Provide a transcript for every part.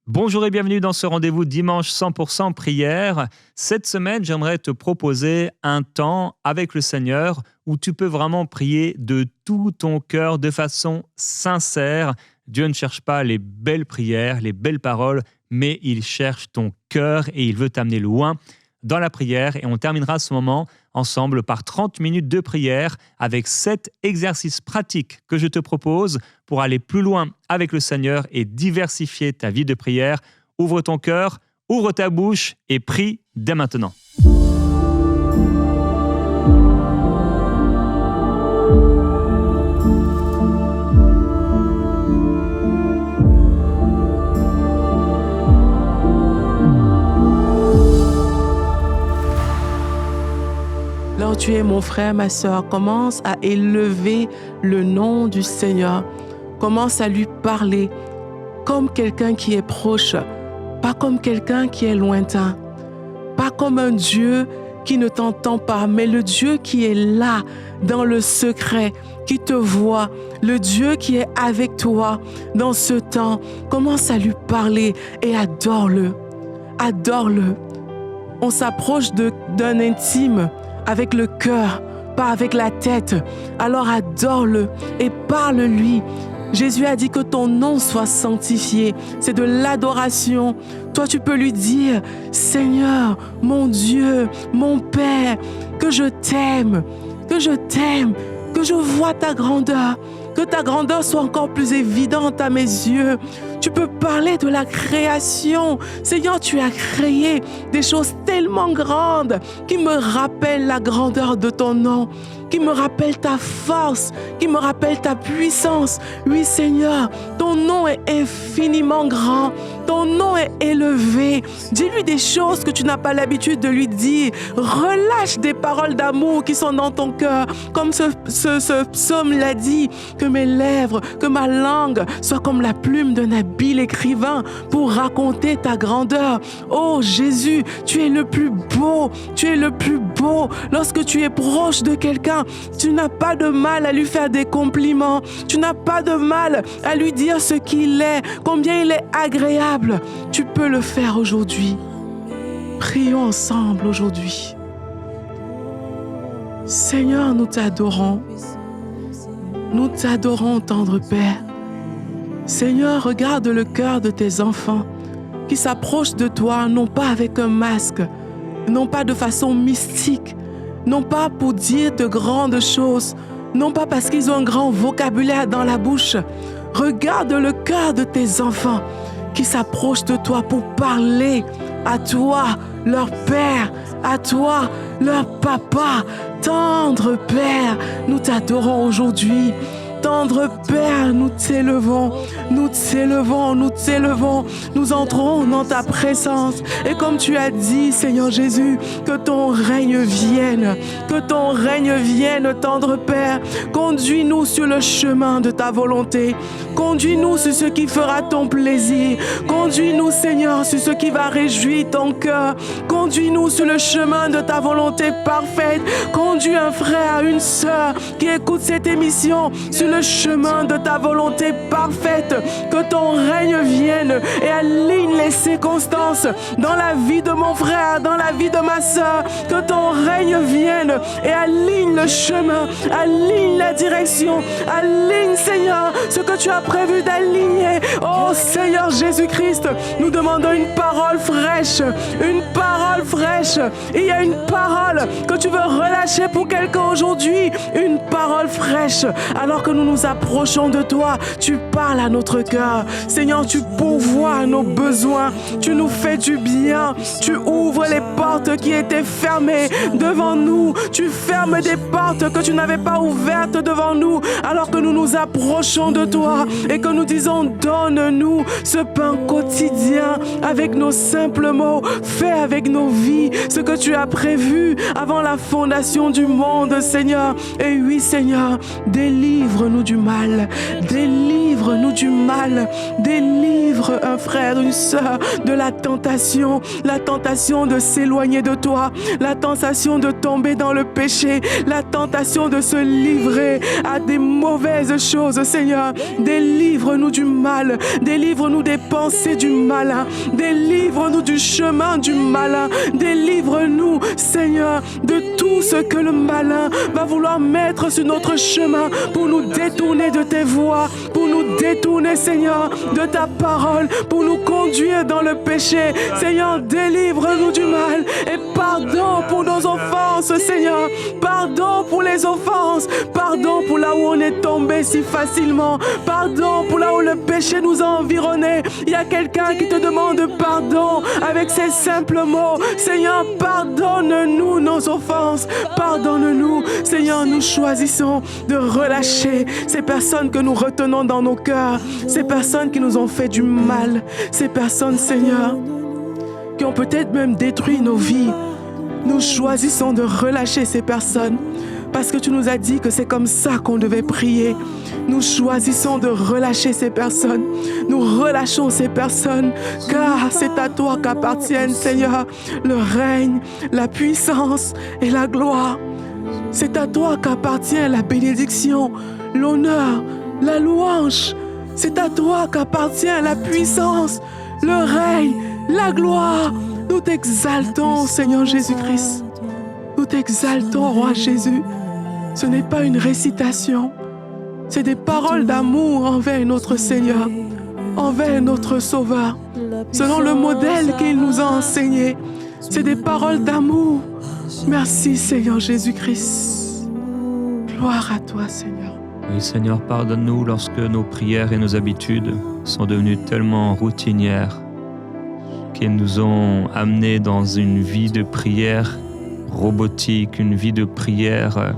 Bonjour et bienvenue dans ce rendez-vous dimanche 100% prière. Cette semaine, j'aimerais te proposer un temps avec le Seigneur où tu peux vraiment prier de tout ton cœur de façon sincère. Dieu ne cherche pas les belles prières, les belles paroles, mais il cherche ton cœur et il veut t'amener loin dans la prière. Et on terminera ce moment ensemble par 30 minutes de prière avec 7 exercices pratiques que je te propose pour aller plus loin avec le Seigneur et diversifier ta vie de prière. Ouvre ton cœur, ouvre ta bouche et prie dès maintenant. Là où tu es, mon frère, ma sœur, commence à élever le nom du Seigneur. Commence à lui parler comme quelqu'un qui est proche, pas comme quelqu'un qui est lointain, pas comme un Dieu qui ne t'entend pas, mais le Dieu qui est là, dans le secret, qui te voit, le Dieu qui est avec toi dans ce temps. Commence à lui parler et adore-le. Adore-le. On s'approche d'un intime avec le cœur, pas avec la tête. Alors adore-le et parle-lui. Jésus a dit que ton nom soit sanctifié. C'est de l'adoration. Toi, tu peux lui dire, Seigneur, mon Dieu, mon Père, que je t'aime, que je vois ta grandeur, que ta grandeur soit encore plus évidente à mes yeux. Tu peux parler de la création. Seigneur, tu as créé des choses tellement grandes qui me rappellent la grandeur de ton nom, qui me rappellent ta force, qui me rappellent ta puissance. Oui, Seigneur, ton nom est infiniment grand, ton nom est élevé. Dis-lui des choses que tu n'as pas l'habitude de lui dire. Relâche des paroles d'amour qui sont dans ton cœur, comme ce psaume l'a dit, que mes lèvres, que ma langue soient comme la plume d'un habile écrivain pour raconter ta grandeur. Oh Jésus, tu es le plus beau, tu es le plus beau. Lorsque tu es proche de quelqu'un, tu n'as pas de mal à lui faire des compliments, tu n'as pas de mal à lui dire ce qu'il est, combien il est agréable. Tu peux le faire aujourd'hui. Prions ensemble aujourd'hui. Seigneur, nous t'adorons. Nous t'adorons, tendre Père. Seigneur, regarde le cœur de tes enfants qui s'approchent de toi, non pas avec un masque, non pas de façon mystique, non pas pour dire de grandes choses, non pas parce qu'ils ont un grand vocabulaire dans la bouche. Regarde le cœur de tes enfants qui s'approchent de toi pour parler à toi, leur Père, à toi, leur Papa. Tendre Père, nous t'adorons aujourd'hui. Tendre Père, nous t'élevons, nous t'élevons, nous t'élevons, nous entrons dans ta présence. Et comme tu as dit, Seigneur Jésus, que ton règne vienne, tendre Père. Conduis-nous sur le chemin de ta volonté. Conduis-nous sur ce qui fera ton plaisir. Conduis-nous, Seigneur, sur ce qui va réjouir ton cœur. Conduis-nous sur le chemin de ta volonté parfaite. Conduis un frère, une sœur qui écoute cette émission sur le chemin de ta volonté parfaite. Que ton règne vienne et aligne les circonstances dans la vie de mon frère, dans la vie de ma sœur. Que ton règne vienne et aligne le chemin, aligne la direction, aligne, Seigneur, ce que tu as prévu d'aligner. Oh Seigneur Jésus-Christ, nous demandons une parole fraîche, une parole fraîche. Il y a une parole que tu veux relâcher pour quelqu'un aujourd'hui, une parole fraîche. Alors que nous nous approchons de toi, tu parles à notre cœur. Seigneur, tu pourvois à nos besoins, tu nous fais du bien, tu ouvres les portes qui étaient fermées devant nous, tu fermes des portes que tu n'avais pas ouvertes devant nous, alors que nous nous approchons de toi et que nous disons, donne-nous ce pain quotidien avec nos simples mots, fais avec nos vies ce que tu as prévu avant la fondation du monde, Seigneur. Et oui, Seigneur, délivre-nous du mal, délivre-nous du mal, délivre un frère, une sœur Seigneur, de la tentation de s'éloigner de toi, la tentation de tomber dans le péché, la tentation de se livrer à des mauvaises choses, Seigneur. Délivre-nous du mal, délivre-nous des pensées du malin, délivre-nous du chemin du malin, délivre-nous, Seigneur, de tout ce que le malin va vouloir mettre sur notre chemin pour nous détourner de tes voies, pour nous détourner, Seigneur, de ta parole, pour nous conduire dans le péché. Seigneur, délivre-nous du mal et pardon pour nos offenses, Seigneur. Pardon pour les offenses, pardon pour là où on est tombé si facilement, pardon pour là où le péché nous a environnés. Il y a quelqu'un qui te demande pardon avec ces simples mots. Seigneur, pardonne-nous nos offenses, pardonne-nous. Seigneur, nous choisissons de relâcher ces personnes que nous retenons dans nos cœurs, ces personnes qui nous ont fait du mal, ces personnes, Seigneur, qui ont peut-être même détruit nos vies. Nous choisissons de relâcher ces personnes parce que tu nous as dit que c'est comme ça qu'on devait prier. Nous choisissons de relâcher ces personnes. Nous relâchons ces personnes car c'est à toi qu'appartiennent, Seigneur, le règne, la puissance et la gloire. C'est à toi qu'appartient la bénédiction, l'honneur, la louange. C'est à toi qu'appartient la puissance, le règne, la gloire. Nous t'exaltons, Seigneur Jésus-Christ. Nous t'exaltons, Roi Jésus. Ce n'est pas une récitation. C'est des paroles d'amour envers notre Seigneur, envers notre Sauveur, selon le modèle qu'il nous a enseigné. C'est des paroles d'amour. Merci, Seigneur Jésus-Christ. Gloire à toi, Seigneur. Oui, Seigneur, pardonne-nous lorsque nos prières et nos habitudes sont devenues tellement routinières qu'elles nous ont amenés dans une vie de prière robotique, une vie de prière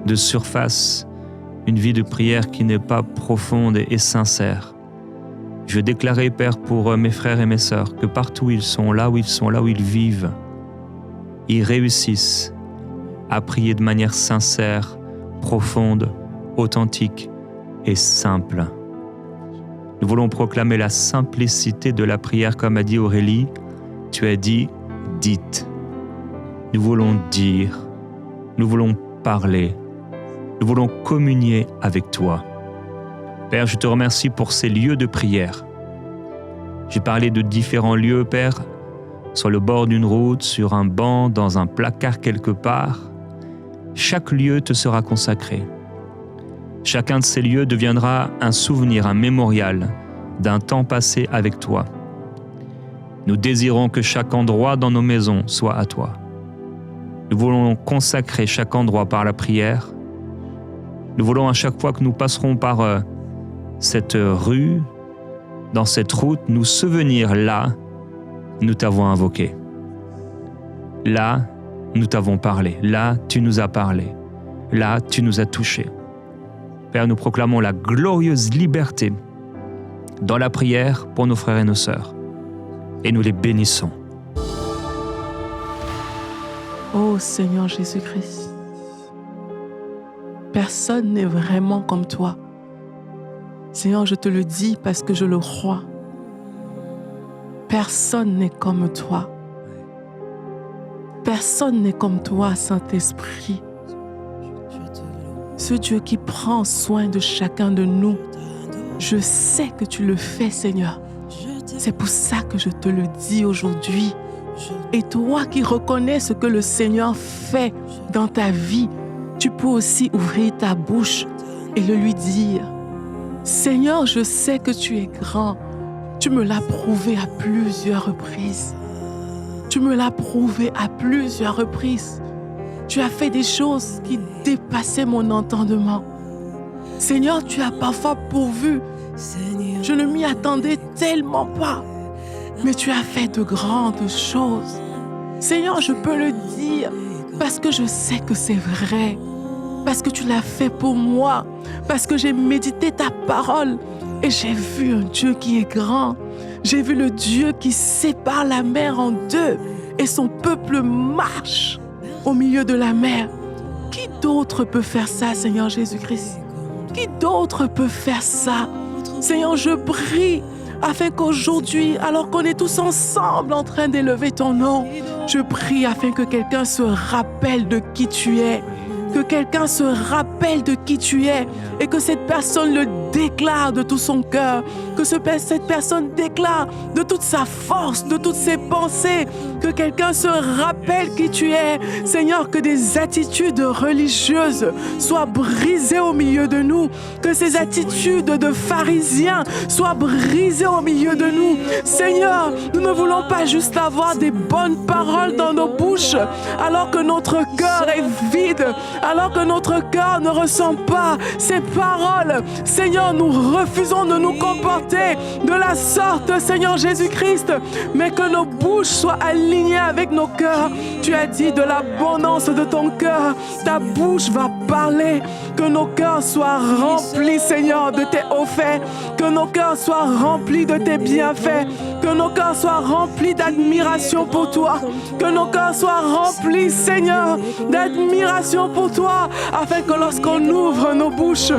de surface, une vie de prière qui n'est pas profonde et sincère. Je veux déclarer, Père, pour mes frères et mes sœurs, que partout où ils sont, là où ils vivent, ils réussissent à prier de manière sincère, profonde, authentique et simple. Nous voulons proclamer la simplicité de la prière, comme a dit Aurélie. Tu as dit « dites ». Nous voulons dire, nous voulons parler, nous voulons communier avec toi. Père, je te remercie pour ces lieux de prière. J'ai parlé de différents lieux, Père, sur le bord d'une route, sur un banc, dans un placard quelque part. Chaque lieu te sera consacré. Chacun de ces lieux deviendra un souvenir, un mémorial d'un temps passé avec toi. Nous désirons que chaque endroit dans nos maisons soit à toi. Nous voulons consacrer chaque endroit par la prière. Nous voulons à chaque fois que nous passerons par cette rue, dans cette route, nous souvenir là, nous t'avons invoqué. Là, nous t'avons parlé. Là, tu nous as parlé. Là, tu nous as touchés. Père, nous proclamons la glorieuse liberté dans la prière pour nos frères et nos sœurs. Et nous les bénissons. Ô Seigneur Jésus-Christ, personne n'est vraiment comme toi. Seigneur, je te le dis parce que je le crois. Personne n'est comme toi. Personne n'est comme toi, Saint-Esprit. Ce Dieu qui prend soin de chacun de nous. Je sais que tu le fais, Seigneur. C'est pour ça que je te le dis aujourd'hui. Et toi qui reconnais ce que le Seigneur fait dans ta vie, tu peux aussi ouvrir ta bouche et le lui dire. Seigneur, je sais que tu es grand. Tu me l'as prouvé à plusieurs reprises. Tu me l'as prouvé à plusieurs reprises. Tu as fait des choses qui dépassaient mon entendement. Seigneur, tu as parfois pourvu. Je ne m'y attendais tellement pas. Mais tu as fait de grandes choses. Seigneur, je peux le dire parce que je sais que c'est vrai. Parce que tu l'as fait pour moi. Parce que j'ai médité ta parole. Et j'ai vu un Dieu qui est grand. J'ai vu le Dieu qui sépare la mer en deux. Et son peuple marche au milieu de la mer. Qui d'autre peut faire ça, Seigneur Jésus-Christ? Qui d'autre peut faire ça? Seigneur, je prie, afin qu'aujourd'hui, alors qu'on est tous ensemble en train d'élever ton nom, je prie afin que quelqu'un se rappelle de qui tu es. Que quelqu'un se rappelle de qui tu es et que cette personne le déclare de tout son cœur, que cette personne déclare de toute sa force, de toutes ses pensées, que quelqu'un se rappelle qui tu es. Seigneur, que des attitudes religieuses soient brisées au milieu de nous, que ces attitudes de pharisiens soient brisées au milieu de nous. Seigneur, nous ne voulons pas juste avoir des bonnes paroles dans nos bouches alors que notre cœur est vide, alors que notre cœur ne ressent pas ces paroles. Seigneur, nous refusons de nous comporter de la sorte, Seigneur Jésus-Christ, mais que nos bouches soient alignées avec nos cœurs. Tu as dit de l'abondance de ton cœur, ta bouche va parler. Que nos cœurs soient remplis, Seigneur, de tes hauts faits, que nos cœurs soient remplis de tes bienfaits, que nos cœurs soient remplis d'admiration pour toi, que nos cœurs soient remplis, Seigneur, d'admiration pour toi, afin que lorsqu'on ouvre nos bouches,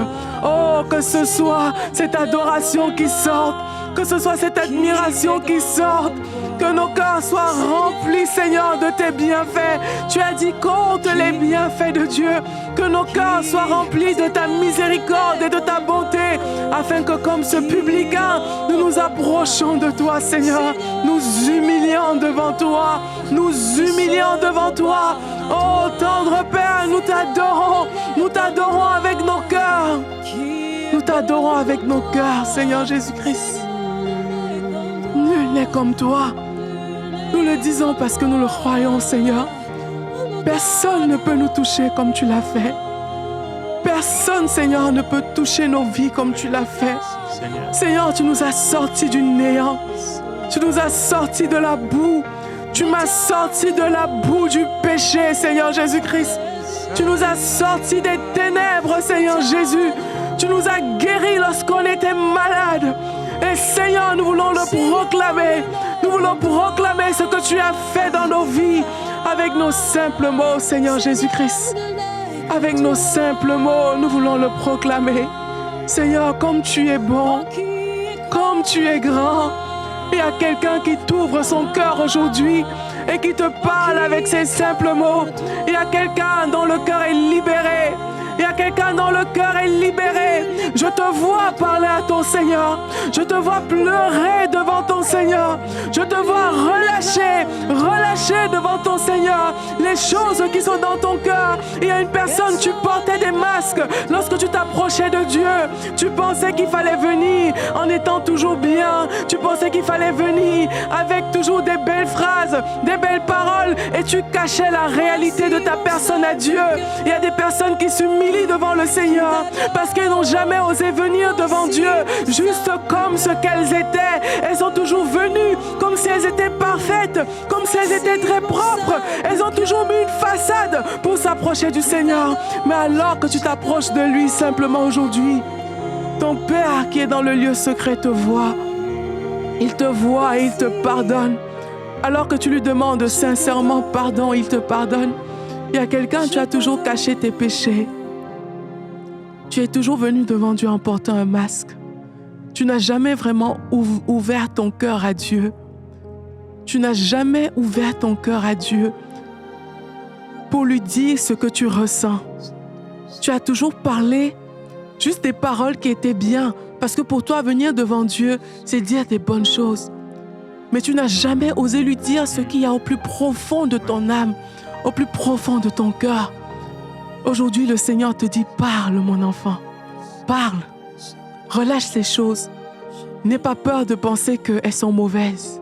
oh, que ce soit cette adoration qui sorte, que ce soit cette admiration qui sorte, que nos cœurs soient remplis, Seigneur, de tes bienfaits. Tu as dit, compte les bienfaits de Dieu, que nos cœurs soient remplis de ta miséricorde et de ta bonté, afin que comme ce publicain, nous nous approchons de toi, Seigneur, nous humilions devant toi, nous humilions devant toi. Oh, tendre Père, nous t'adorons avec nos cœurs. Nous t'adorons avec nos cœurs, Seigneur Jésus-Christ. Nul n'est comme toi. Nous le disons parce que nous le croyons, Seigneur. Personne ne peut nous toucher comme tu l'as fait. Personne, Seigneur, ne peut toucher nos vies comme tu l'as fait. Seigneur, tu nous as sortis du néant. Tu nous as sortis de la boue. Tu m'as sorti de la boue du péché, Seigneur Jésus-Christ. Tu nous as sortis des ténèbres, Seigneur Jésus. Tu nous as guéris lorsqu'on était malade. Et Seigneur, nous voulons le proclamer. Nous voulons proclamer ce que tu as fait dans nos vies avec nos simples mots, Seigneur Jésus-Christ. Avec nos simples mots, nous voulons le proclamer. Seigneur, comme tu es bon, comme tu es grand. Il y a quelqu'un qui t'ouvre son cœur aujourd'hui et qui te parle avec ces simples mots. Il y a quelqu'un dont le cœur est libéré. Il y a quelqu'un dont le cœur est libéré. Je te vois parler à ton Seigneur. Je te vois pleurer devant ton Seigneur. Je te vois relâcher devant ton Seigneur les choses qui sont dans ton cœur. Il y a une personne, tu portais des masques lorsque tu t'approchais de Dieu. Tu pensais qu'il fallait venir en étant toujours bien. Tu pensais qu'il fallait venir avec toujours des belles phrases, des belles paroles, et tu cachais la réalité de ta personne à Dieu. Il y a des personnes qui s'humilient devant le Seigneur parce qu'elles n'ont jamais osé venir devant Dieu juste comme ce qu'elles étaient. Elles sont toujours venues comme si elles étaient parfaites, comme si elles étaient très propres. Elles ont toujours mis une façade pour s'approcher du Seigneur. Mais alors que tu t'approches de lui simplement aujourd'hui, ton Père qui est dans le lieu secret te voit. Il te voit et il te pardonne. Alors que tu lui demandes sincèrement pardon, il te pardonne. Il y a quelqu'un, tu as toujours caché tes péchés. Tu es toujours venu devant Dieu en portant un masque. Tu n'as jamais vraiment ouvert ton cœur à Dieu. Tu n'as jamais ouvert ton cœur à Dieu pour lui dire ce que tu ressens. Tu as toujours parlé juste des paroles qui étaient bien, parce que pour toi, venir devant Dieu, c'est dire des bonnes choses. Mais tu n'as jamais osé lui dire ce qu'il y a au plus profond de ton âme, au plus profond de ton cœur. Aujourd'hui, le Seigneur te dit, parle mon enfant, parle, relâche ces choses. N'aie pas peur de penser qu'elles sont mauvaises.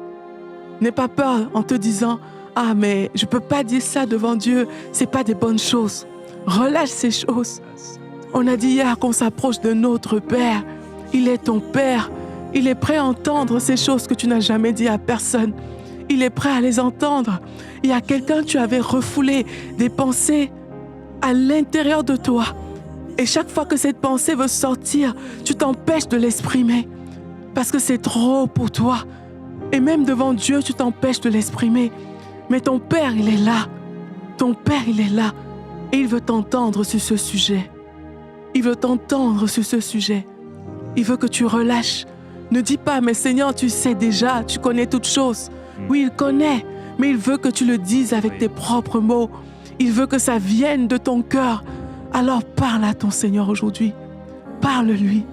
N'aie pas peur en te disant, ah mais je ne peux pas dire ça devant Dieu, ce n'est pas des bonnes choses. Relâche ces choses. On a dit hier qu'on s'approche de notre Père. Il est ton Père. Il est prêt à entendre ces choses que tu n'as jamais dit à personne. Il est prêt à les entendre. Il y a quelqu'un, tu avais refoulé des pensées à l'intérieur de toi. Et chaque fois que cette pensée veut sortir, tu t'empêches de l'exprimer. Parce que c'est trop pour toi. Et même devant Dieu, tu t'empêches de l'exprimer. Mais ton Père, il est là. Ton Père, il est là. Et il veut t'entendre sur ce sujet. Il veut t'entendre sur ce sujet. Il veut que tu relâches. Ne dis pas, mais Seigneur, tu sais déjà, tu connais toutes choses. Oui, il connaît, mais il veut que tu le dises avec tes propres mots. Il veut que ça vienne de ton cœur. Alors parle à ton Seigneur aujourd'hui. Parle-lui.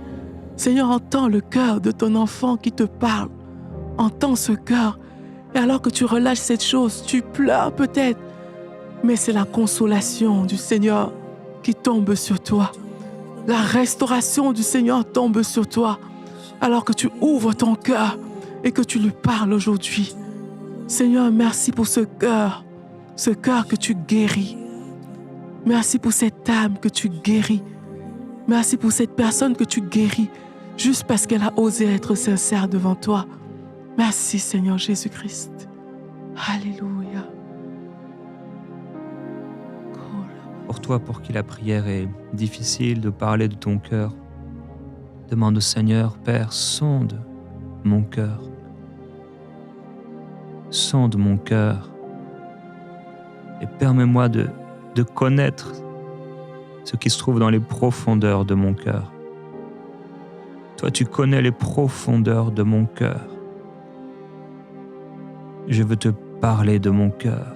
Seigneur, entends le cœur de ton enfant qui te parle. Entends ce cœur. Et alors que tu relâches cette chose, tu pleures peut-être. Mais c'est la consolation du Seigneur qui tombe sur toi. La restauration du Seigneur tombe sur toi. Alors que tu ouvres ton cœur et que tu lui parles aujourd'hui. Seigneur, merci pour ce cœur que tu guéris. Merci pour cette âme que tu guéris. Merci pour cette personne que tu guéris, juste parce qu'elle a osé être sincère devant toi. Merci Seigneur Jésus-Christ. Alléluia. Pour toi, pour qui la prière est difficile, de parler de ton cœur, demande au Seigneur, Père, sonde mon cœur. Sonde mon cœur et permets-moi de connaître ce qui se trouve dans les profondeurs de mon cœur. Toi, tu connais les profondeurs de mon cœur. Je veux te parler de mon cœur.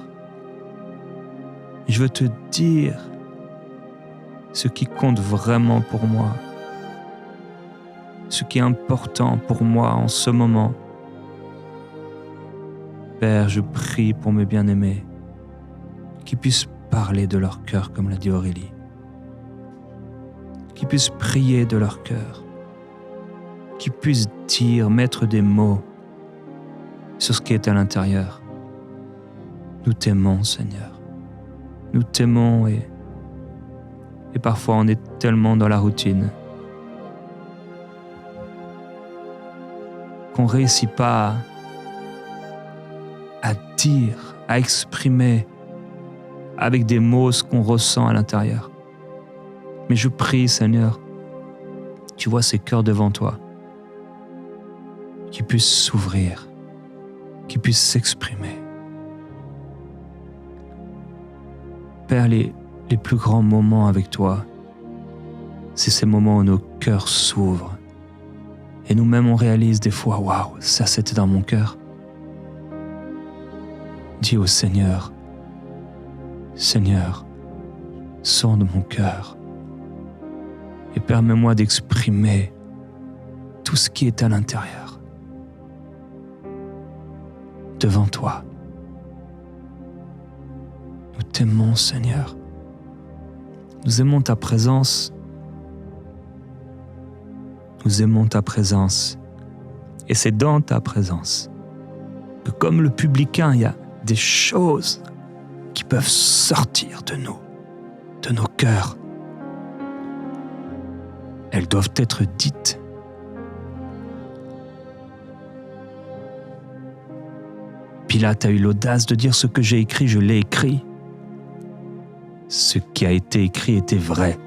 Je veux te dire ce qui compte vraiment pour moi, ce qui est important pour moi en ce moment. Père, je prie pour mes bien-aimés, qu'ils puissent parler de leur cœur, comme l'a dit Aurélie, qu'ils puissent prier de leur cœur, qu'ils puissent dire, mettre des mots sur ce qui est à l'intérieur. Nous t'aimons, Seigneur. Nous t'aimons et parfois on est tellement dans la routine qu'on ne réussit pas à dire, à exprimer avec des mots ce qu'on ressent à l'intérieur. Mais je prie, Seigneur, tu vois ces cœurs devant toi, qui puissent s'ouvrir, qui puissent s'exprimer. Père, les plus grands moments avec toi, c'est ces moments où nos cœurs s'ouvrent. Et nous-mêmes, on réalise des fois, waouh, ça c'était dans mon cœur. Dis au Seigneur, Seigneur, sonde mon cœur et permets-moi d'exprimer tout ce qui est à l'intérieur devant toi. Nous t'aimons, Seigneur. Nous aimons ta présence. Nous aimons ta présence. Et c'est dans ta présence que, comme le publicain, il y a des choses qui peuvent sortir de nous, de nos cœurs. Elles doivent être dites. Pilate a eu l'audace de dire ce que j'ai écrit, je l'ai écrit. Ce qui a été écrit était vrai.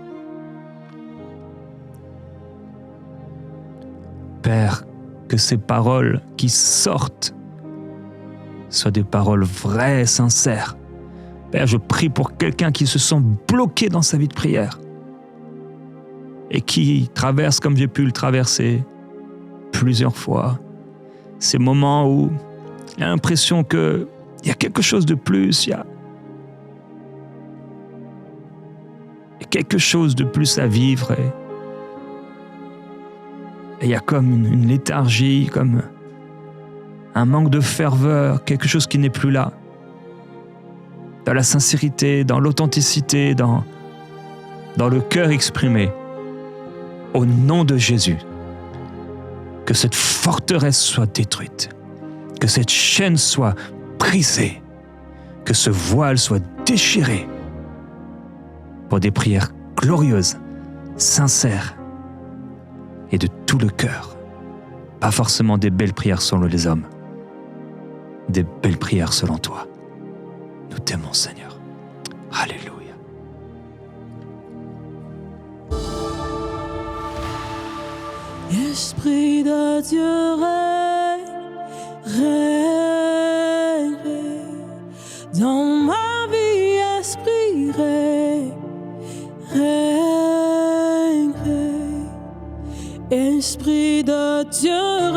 Père, que ces paroles qui sortent soient des paroles vraies, sincères. Père, je prie pour quelqu'un qui se sent bloqué dans sa vie de prière et qui traverse, comme j'ai pu le traverser plusieurs fois, ces moments où il a l'impression qu'il y a quelque chose de plus, il y a quelque chose de plus à vivre et il y a comme une léthargie, comme un manque de ferveur, quelque chose qui n'est plus là. Dans la sincérité, dans l'authenticité, dans le cœur exprimé. Au nom de Jésus, que cette forteresse soit détruite, que cette chaîne soit brisée, que ce voile soit déchiré pour des prières glorieuses, sincères et de tout le cœur. Pas forcément des belles prières selon les hommes, des belles prières selon toi. Nous t'aimons, Seigneur. Alléluia. Esprit de Dieu règne dans ma vie, esprit règne, esprit de Dieu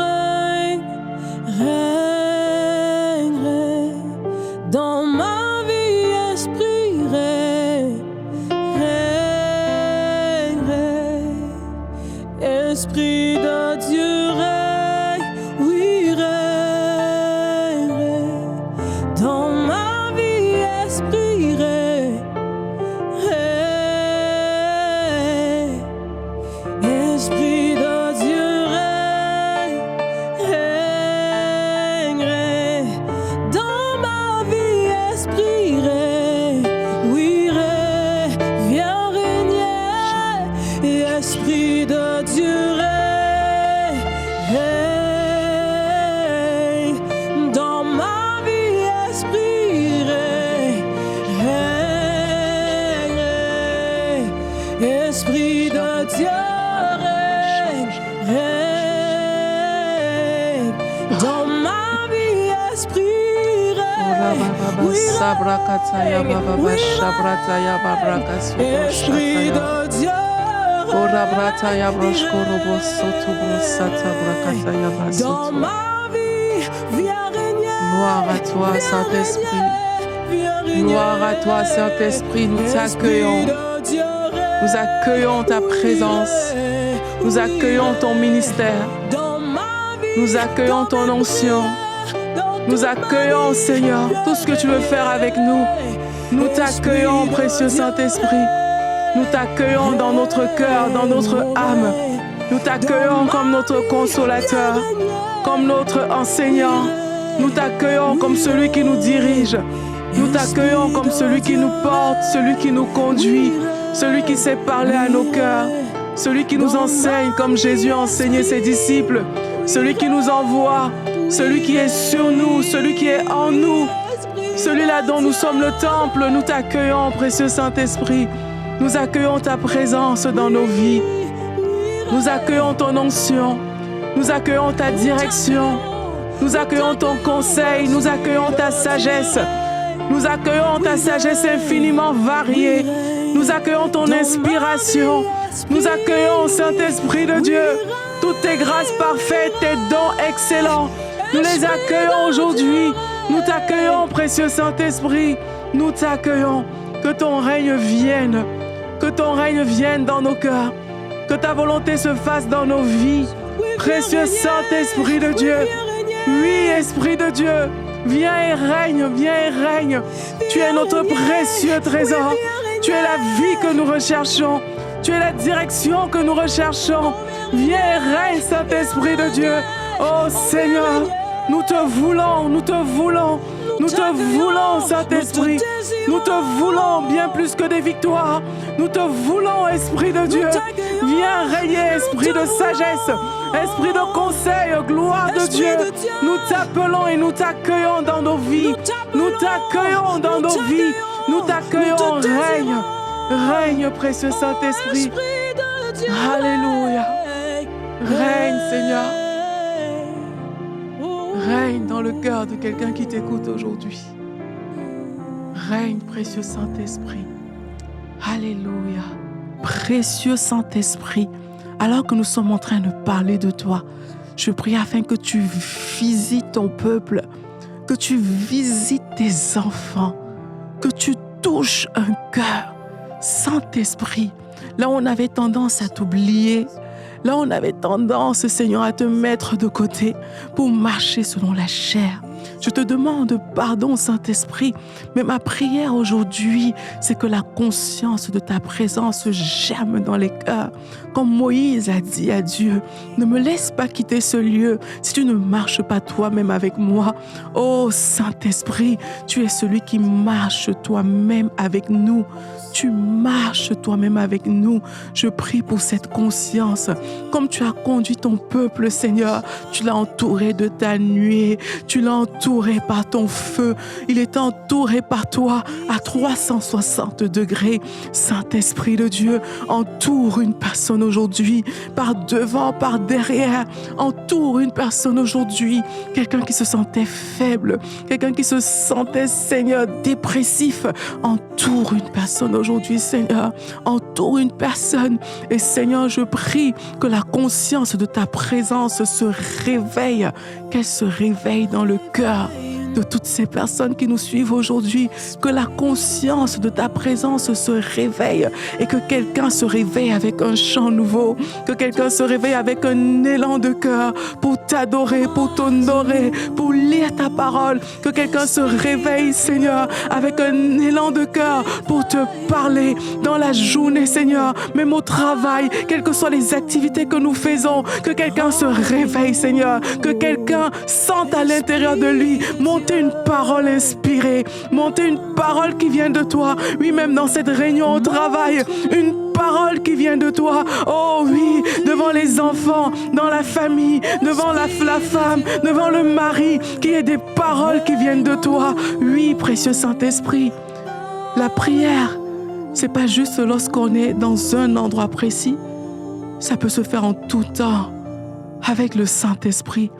Saint-Esprit règne. Oui, Esprit de Dieu dans ma vie, viens régner. Gloire à toi, Saint-Esprit. Gloire à toi, Saint-Esprit. Nous t'accueillons. Nous accueillons ta présence. Nous accueillons ton ministère. Nous accueillons ton onction. Nous accueillons, Seigneur, tout ce que tu veux faire avec nous. Nous t'accueillons, précieux Saint-Esprit. Nous t'accueillons dans notre cœur, dans notre âme. Nous t'accueillons comme notre consolateur, comme notre enseignant. Nous t'accueillons comme celui qui nous dirige. Nous t'accueillons comme celui qui nous porte, celui qui nous conduit, celui qui sait parler à nos cœurs, celui qui nous enseigne comme Jésus a enseigné ses disciples, celui qui nous envoie, celui qui est sur nous, celui qui est en nous, celui-là dont nous sommes le temple. Nous t'accueillons, précieux Saint-Esprit. Nous accueillons ta présence dans nos vies. Nous accueillons ton onction. Nous accueillons ta direction. Nous accueillons ton conseil. Nous accueillons ta sagesse. Nous accueillons ta sagesse infiniment variée. Nous accueillons ton inspiration. Nous accueillons, Saint-Esprit de Dieu, toutes tes grâces parfaites, tes dons excellents. Nous les accueillons aujourd'hui. Nous t'accueillons, précieux Saint-Esprit. Nous t'accueillons. Que ton règne vienne. Que ton règne vienne dans nos cœurs. Que ta volonté se fasse dans nos vies. Précieux Saint-Esprit de Dieu. Oui, Esprit de Dieu. Viens et règne, viens et règne. Tu es notre précieux trésor. Tu es la vie que nous recherchons. Tu es la direction que nous recherchons. Viens et règne, Saint-Esprit de Dieu. Oh Seigneur, nous te voulons, nous te voulons. Nous te voulons, Saint-Esprit. Nous te voulons bien plus que des victoires. Nous te voulons, Esprit de Dieu. Viens régner, Esprit de sagesse, Esprit de conseil, gloire de Dieu. Nous t'appelons et nous t'accueillons dans nos vies. Nous t'accueillons dans nos vies. Nous t'accueillons, règne. Règne, précieux Saint-Esprit. Alléluia. Règne, Seigneur. Règne dans le cœur de quelqu'un qui t'écoute aujourd'hui. Règne, précieux Saint-Esprit. Alléluia. Précieux Saint-Esprit, alors que nous sommes en train de parler de toi, je prie afin que tu visites ton peuple, que tu visites tes enfants, que tu touches un cœur. Saint-Esprit, là où on avait tendance à t'oublier, là où on avait tendance, Seigneur, à te mettre de côté pour marcher selon la chair. Je te demande pardon, Saint-Esprit, mais ma prière aujourd'hui, c'est que la conscience de ta présence germe dans les cœurs. Comme Moïse a dit à Dieu, ne me laisse pas quitter ce lieu si tu ne marches pas toi-même avec moi. Oh Saint-Esprit, tu es celui qui marche toi-même avec nous. Tu marches toi-même avec nous. Je prie pour cette conscience. Comme tu as conduit ton peuple, Seigneur, tu l'as entouré de ta nuée. Tu l'as entouré par ton feu. Il est entouré par toi à 360 degrés. Saint-Esprit de Dieu, entoure une personne aujourd'hui, par devant, par derrière. Entoure une personne aujourd'hui. Quelqu'un qui se sentait faible, quelqu'un qui se sentait, Seigneur, dépressif. Entoure une personne aujourd'hui, Seigneur. Entoure une personne. Et Seigneur, je prie que la conscience de ta présence se réveille, qu'elle se réveille dans le cœur de toutes ces personnes qui nous suivent aujourd'hui, que la conscience de ta présence se réveille et que quelqu'un se réveille avec un chant nouveau, que quelqu'un se réveille avec un élan de cœur pour t'adorer, pour t'honorer, pour lire ta parole, que quelqu'un se réveille, Seigneur, avec un élan de cœur pour te parler dans la journée, Seigneur, même au travail, quelles que soient les activités que nous faisons, que quelqu'un se réveille, Seigneur, que quelqu'un sente à l'intérieur de lui monter une parole inspirée, monter une parole qui vient de toi. Oui, même dans cette réunion au travail, une parole qui vient de toi. Oh oui, devant les enfants, dans la famille, devant la femme, devant le mari, qu'il y ait des paroles qui viennent de toi. Oui, précieux Saint-Esprit, la prière, c'est pas juste lorsqu'on est dans un endroit précis. Ça peut se faire en tout temps, avec le Saint-Esprit.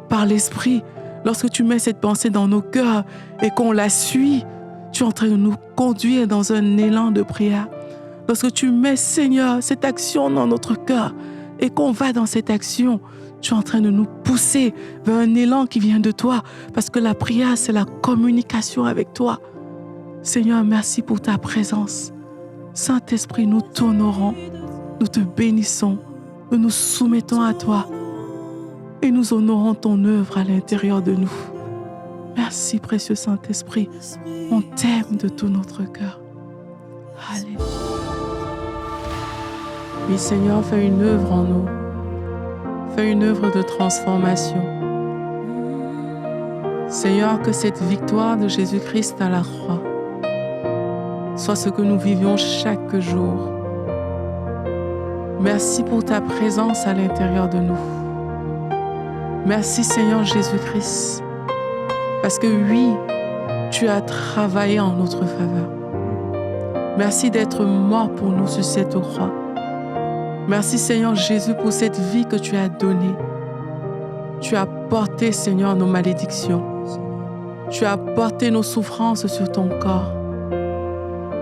Par l'Esprit, Lorsque tu mets cette pensée dans nos cœurs et qu'on la suit, tu es en train de nous conduire dans un élan de prière. Lorsque tu mets, Seigneur, cette action dans notre cœur et qu'on va dans cette action, tu es en train de nous pousser vers un élan qui vient de toi, parce que la prière, c'est la communication avec toi. Seigneur, merci pour ta présence. Saint-Esprit, nous t'honorons, nous te bénissons, nous nous soumettons à toi et nous honorons ton œuvre à l'intérieur de nous. Merci, précieux Saint-Esprit. On t'aime de tout notre cœur. Alléluia. Oui, Seigneur, fais une œuvre en nous. Fais une œuvre de transformation. Seigneur, que cette victoire de Jésus-Christ à la croix soit ce que nous vivions chaque jour. Merci pour ta présence à l'intérieur de nous. Merci, Seigneur Jésus-Christ, parce que oui, tu as travaillé en notre faveur. Merci d'être mort pour nous sur cette croix. Merci, Seigneur Jésus, pour cette vie que tu as donnée. Tu as porté, Seigneur, nos malédictions. Tu as porté nos souffrances sur ton corps.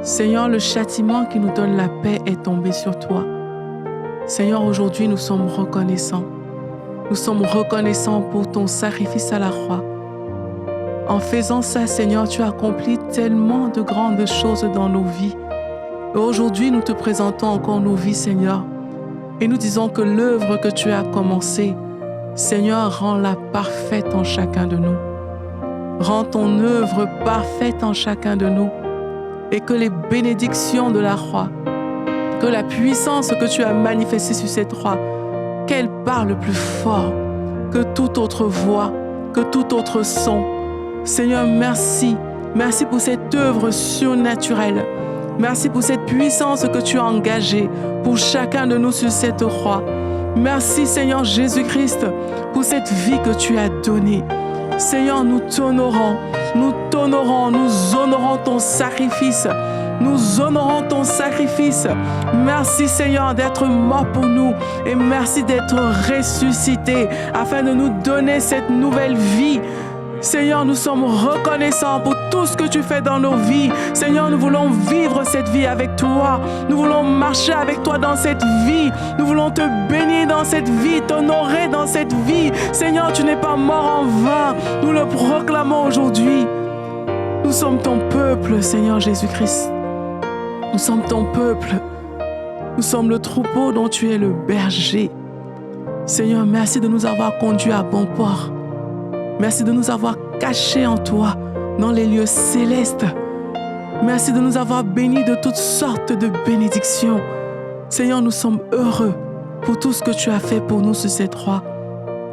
Seigneur, le châtiment qui nous donne la paix est tombé sur toi. Seigneur, aujourd'hui, nous sommes reconnaissants. Nous sommes reconnaissants pour ton sacrifice à la croix. En faisant ça, Seigneur, tu as accompli tellement de grandes choses dans nos vies. Et aujourd'hui, nous te présentons encore nos vies, Seigneur. Et nous disons que l'œuvre que tu as commencée, Seigneur, rends-la parfaite en chacun de nous. Rends ton œuvre parfaite en chacun de nous. Et que les bénédictions de la croix, que la puissance que tu as manifestée sur cette croix, qu'elle parle plus fort que toute autre voix, que tout autre son. Seigneur, merci. Merci pour cette œuvre surnaturelle. Merci pour cette puissance que tu as engagée pour chacun de nous sur cette croix. Merci, Seigneur Jésus-Christ, pour cette vie que tu as donnée. Seigneur, nous t'honorons, nous honorons ton sacrifice. Nous honorons ton sacrifice. Merci, Seigneur, d'être mort pour nous et merci d'être ressuscité afin de nous donner cette nouvelle vie. Seigneur, nous sommes reconnaissants pour tout ce que tu fais dans nos vies. Seigneur, nous voulons vivre cette vie avec toi. Nous voulons marcher avec toi dans cette vie. Nous voulons te bénir dans cette vie, t'honorer dans cette vie. Seigneur, tu n'es pas mort en vain. Nous le proclamons aujourd'hui. Nous sommes ton peuple, Seigneur Jésus-Christ. Nous sommes ton peuple. Nous sommes le troupeau dont tu es le berger. Seigneur, merci de nous avoir conduits à bon port. Merci de nous avoir cachés en toi, dans les lieux célestes. Merci de nous avoir bénis de toutes sortes de bénédictions. Seigneur, nous sommes heureux pour tout ce que tu as fait pour nous sur cette croix.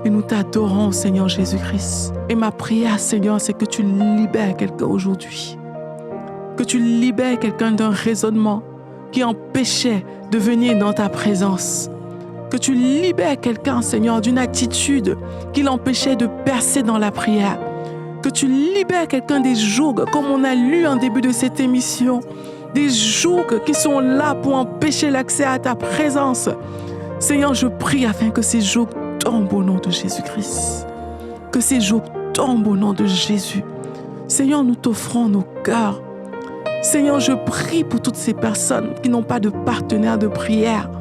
Et nous t'adorons, Seigneur Jésus-Christ. Et ma prière, Seigneur, c'est que tu libères quelqu'un aujourd'hui. Que tu libères quelqu'un d'un raisonnement qui empêchait de venir dans ta présence. Que tu libères quelqu'un, Seigneur, d'une attitude qui l'empêchait de percer dans la prière. Que tu libères quelqu'un des jougs, comme on a lu en début de cette émission. Des jougs qui sont là pour empêcher l'accès à ta présence. Seigneur, je prie afin que ces jougs tombent au nom de Jésus-Christ. Que ces jougs tombent au nom de Jésus. Seigneur, nous t'offrons nos cœurs. Seigneur, je prie pour toutes ces personnes qui n'ont pas de partenaire de prière.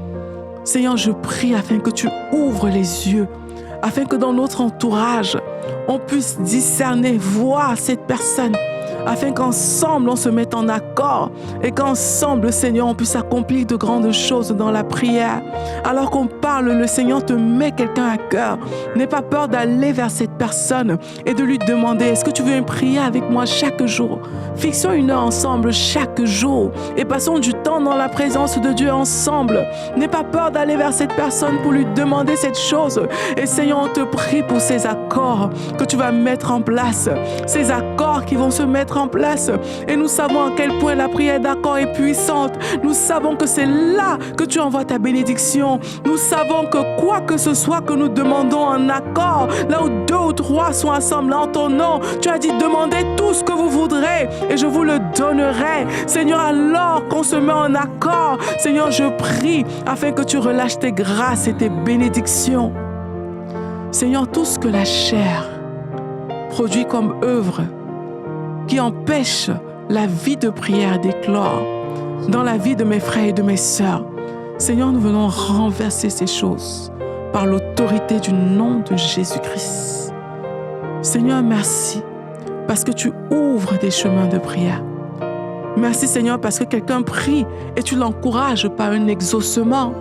Seigneur, je prie afin que tu ouvres les yeux, afin que dans notre entourage, on puisse discerner, voir cette personne, afin qu'ensemble on se mette en accord et qu'ensemble, Seigneur, on puisse accomplir de grandes choses dans la prière. Alors qu'on parle, le Seigneur te met quelqu'un à cœur. N'aie pas peur d'aller vers cette personne et de lui demander, est-ce que tu veux prier avec moi chaque jour? Fixons une heure ensemble chaque jour et passons du temps dans la présence de Dieu ensemble. N'aie pas peur d'aller vers cette personne pour lui demander cette chose. Et Seigneur, on te prie pour ces accords que tu vas mettre en place, ces accords qui vont se mettre en place. Et nous savons à quel point la prière d'accord est puissante. Nous savons que c'est là que tu envoies ta bénédiction. Nous savons que quoi que ce soit que nous demandons en accord, là où 2 ou 3 sont assemblés en ton nom, tu as dit demandez tout ce que vous voudrez et je vous le donnerai. Seigneur, alors qu'on se met en accord, Seigneur, je prie afin que tu relâches tes grâces et tes bénédictions. Seigneur, tout ce que la chair produit comme œuvre qui empêche la vie de prière d'éclore dans la vie de mes frères et de mes sœurs. Seigneur, nous venons renverser ces choses par l'autorité du nom de Jésus-Christ. Seigneur, merci parce que tu ouvres des chemins de prière. Merci Seigneur parce que quelqu'un prie et tu l'encourages par un exaucement.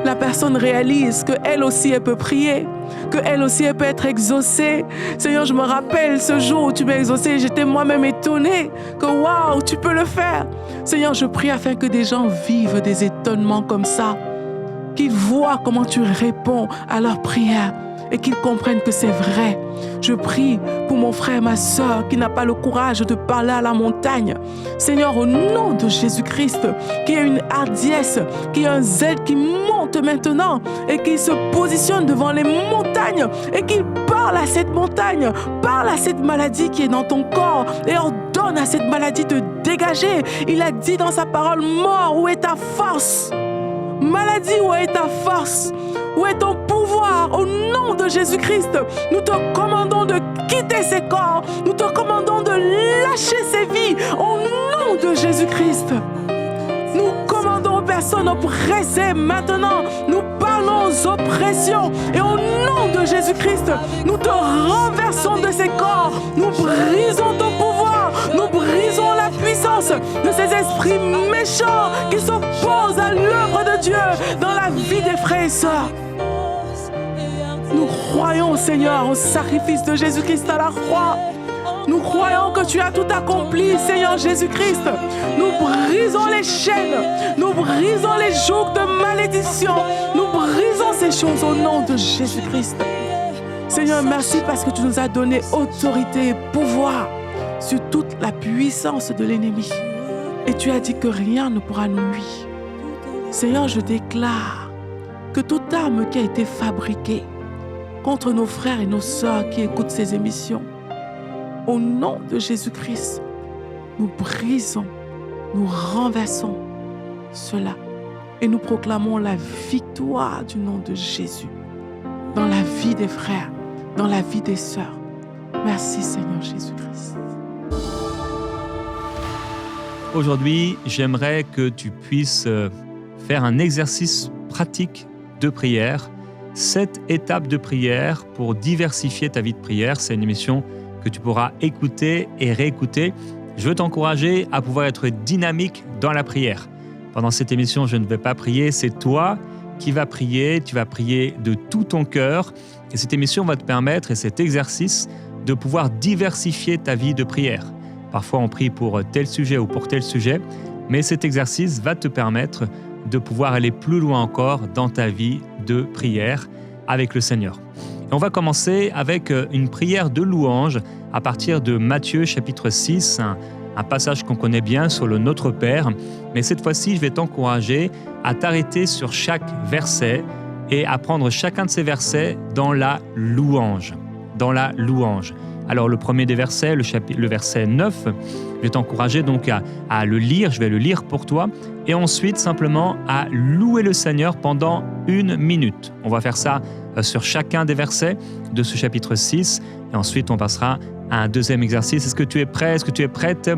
La personne réalise qu'elle aussi elle peut prier, qu'elle aussi elle peut être exaucée. Seigneur, je me rappelle ce jour où tu m'as exaucé, j'étais moi-même étonnée que waouh, tu peux le faire. Seigneur, je prie afin que des gens vivent des étonnements comme ça, qu'ils voient comment tu réponds à leurs prières et qu'ils comprennent que c'est vrai. Je prie pour mon frère, ma sœur, qui n'a pas le courage de parler à la montagne. Seigneur, au nom de Jésus-Christ, qui a une hardiesse, qui a un zèle qui monte maintenant et qui se positionne devant les montagnes et qui parle à cette montagne, parle à cette maladie qui est dans ton corps et ordonne à cette maladie de dégager. Il a dit dans sa parole, mort, où est ta force? Maladie, où est ta force? Où est ton pouvoir? Au nom de Jésus-Christ, nous te commandons de quitter ces corps. Nous te commandons de lâcher ces vies. Au nom de Jésus-Christ, nous commandons aux personnes oppressées maintenant. Nous parlons aux oppressions. Et au nom de Jésus-Christ, nous te renversons de ces corps. Nous brisons ton pouvoir. Nous brisons la puissance de ces esprits méchants qui s'opposent à l'œuvre de Dieu dans la vie des frères et sœurs. Nous croyons, Seigneur, au sacrifice de Jésus-Christ à la croix. Nous croyons que tu as tout accompli, Seigneur Jésus-Christ. Nous brisons les chaînes, nous brisons les jougs de malédiction. Nous brisons ces choses au nom de Jésus-Christ. Seigneur, merci parce que tu nous as donné autorité et pouvoir sur toute la puissance de l'ennemi. Et tu as dit que rien ne pourra nous nuire. Seigneur, je déclare que toute arme qui a été fabriquée contre nos frères et nos sœurs qui écoutent ces émissions, au nom de Jésus-Christ, nous brisons, nous renversons cela et nous proclamons la victoire du nom de Jésus dans la vie des frères, dans la vie des sœurs. Merci Seigneur Jésus-Christ. Aujourd'hui, j'aimerais que tu puisses faire un exercice pratique de prière. 7 étapes de prière pour diversifier ta vie de prière. C'est une émission que tu pourras écouter et réécouter. Je veux t'encourager à pouvoir être dynamique dans la prière. Pendant cette émission, je ne vais pas prier, c'est toi qui vas prier. Tu vas prier de tout ton cœur. Et cette émission va te permettre, et cet exercice, de pouvoir diversifier ta vie de prière. Parfois, on prie pour tel sujet ou pour tel sujet, mais cet exercice va te permettre de pouvoir aller plus loin encore dans ta vie de prière avec le Seigneur. Et on va commencer avec une prière de louange à partir de Matthieu chapitre 6, un passage qu'on connaît bien sur le Notre Père. Mais cette fois-ci, je vais t'encourager à t'arrêter sur chaque verset et à prendre chacun de ces versets dans la louange. Dans la louange. Alors le premier des versets, le verset 9, je vais t'encourager donc à le lire, je vais le lire pour toi, et ensuite simplement à louer le Seigneur pendant 1 minute. On va faire ça sur chacun des versets de ce chapitre 6, et ensuite on passera à un deuxième exercice. Est-ce que tu es prêt? Est-ce que tu es prête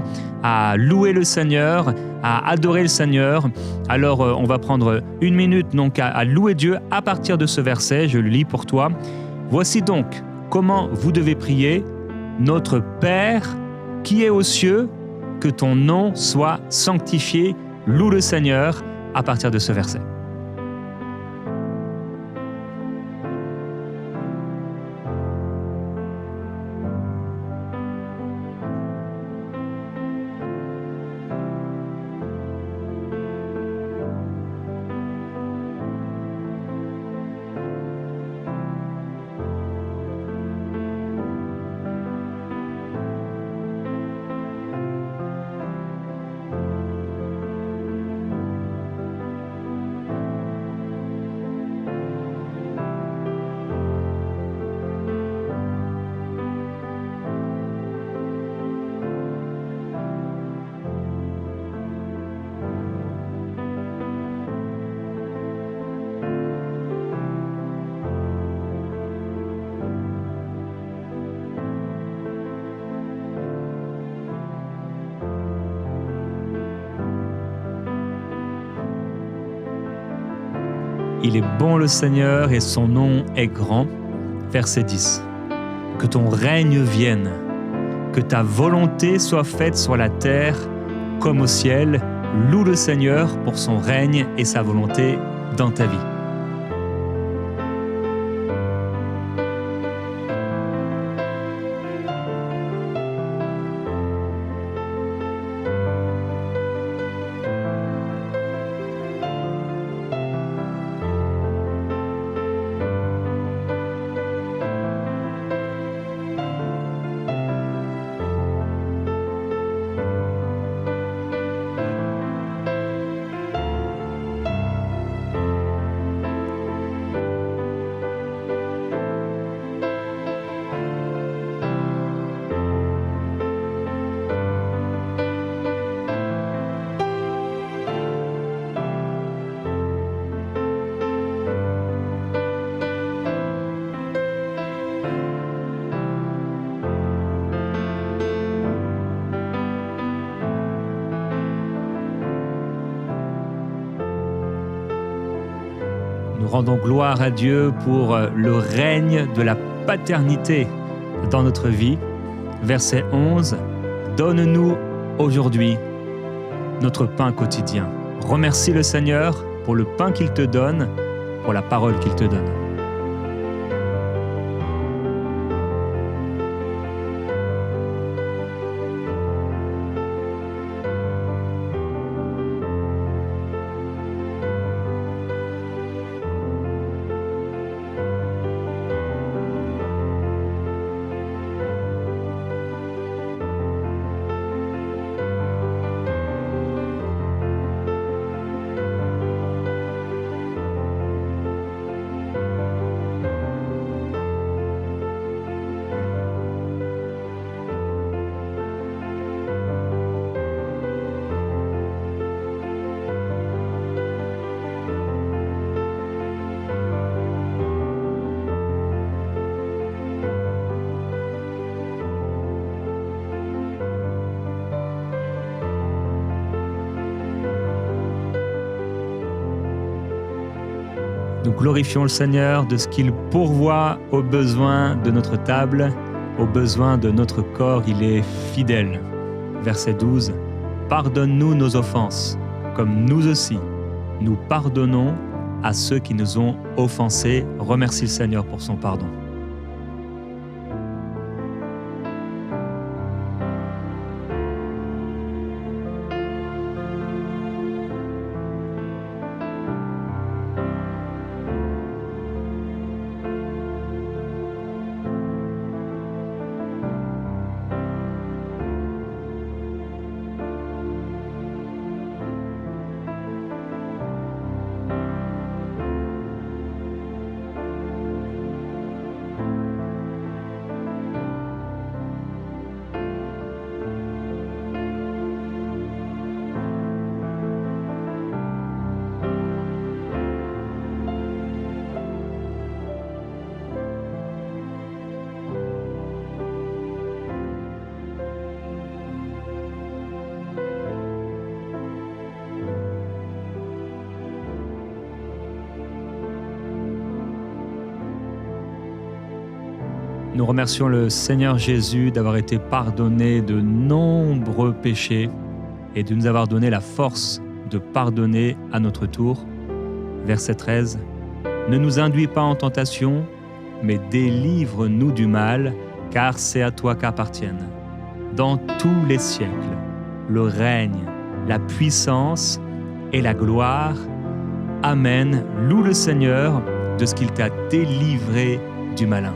à louer le Seigneur, à adorer le Seigneur? Alors on va prendre 1 minute donc à louer Dieu à partir de ce verset, je le lis pour toi. Voici donc comment vous devez prier. Notre Père qui est aux cieux, que ton nom soit sanctifié. Loue le Seigneur à partir de ce verset. Il est bon le Seigneur et son nom est grand. Verset 10. Que ton règne vienne, que ta volonté soit faite sur la terre comme au ciel. Loue le Seigneur pour son règne et sa volonté dans ta vie. Nous rendons gloire à Dieu pour le règne de la paternité dans notre vie. Verset 11. Donne-nous aujourd'hui notre pain quotidien. Remercie le Seigneur pour le pain qu'il te donne, pour la parole qu'il te donne. Nous glorifions le Seigneur de ce qu'il pourvoit aux besoins de notre table, aux besoins de notre corps. Il est fidèle. Verset 12. Pardonne-nous nos offenses, comme nous aussi, nous pardonnons à ceux qui nous ont offensés. Remercie le Seigneur pour son pardon. Nous remercions le Seigneur Jésus d'avoir été pardonné de nombreux péchés et de nous avoir donné la force de pardonner à notre tour. Verset 13. Ne nous induis pas en tentation, mais délivre-nous du mal, car c'est à toi qu'appartiennent, dans tous les siècles, le règne, la puissance et la gloire. Amen. Loue le Seigneur de ce qu'il t'a délivré du malin.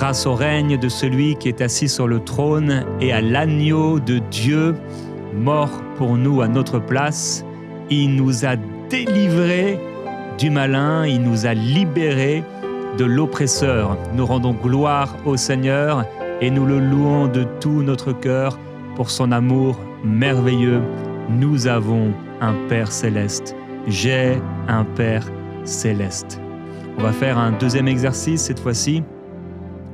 grâce au règne de celui qui est assis sur le trône et à l'agneau de Dieu, mort pour nous à notre place. Il nous a délivrés du malin, il nous a libérés de l'oppresseur. Nous rendons gloire au Seigneur et nous le louons de tout notre cœur pour son amour merveilleux. Nous avons un Père céleste. J'ai un Père céleste. On va faire un deuxième exercice cette fois-ci.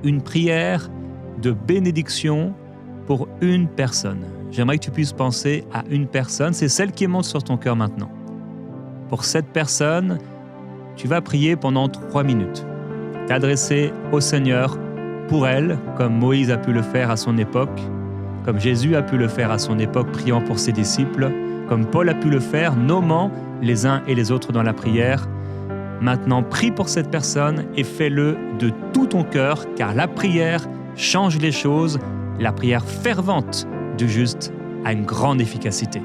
Une prière de bénédiction pour une personne. J'aimerais que tu puisses penser à une personne. C'est celle qui monte sur ton cœur maintenant. Pour cette personne, tu vas prier pendant 3 minutes. T'adresser au Seigneur pour elle, comme Moïse a pu le faire à son époque, comme Jésus a pu le faire à son époque, priant pour ses disciples, comme Paul a pu le faire, nommant les uns et les autres dans la prière. Maintenant, prie pour cette personne et fais-le de tout ton cœur, car la prière change les choses. La prière fervente du juste a une grande efficacité.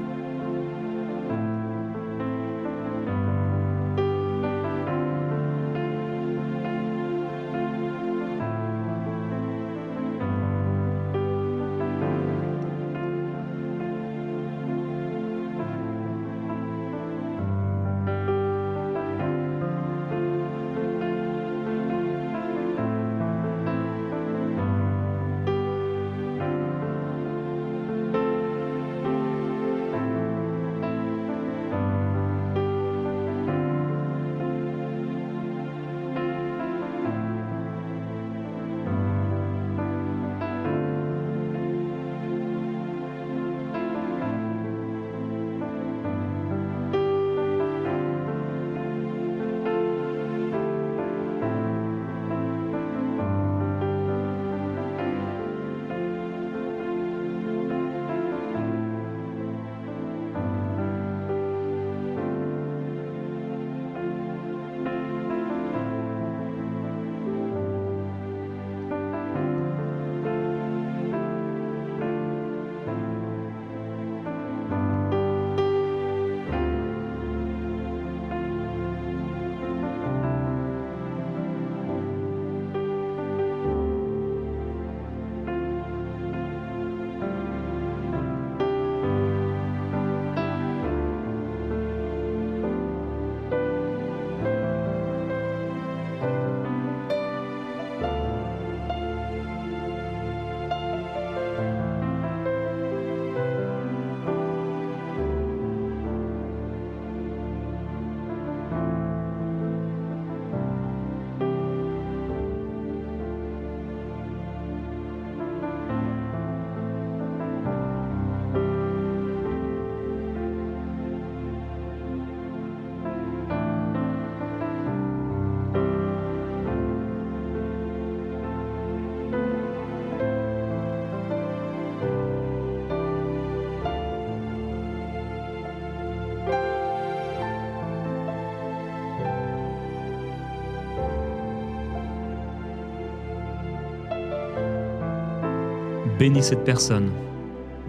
Bénis cette personne.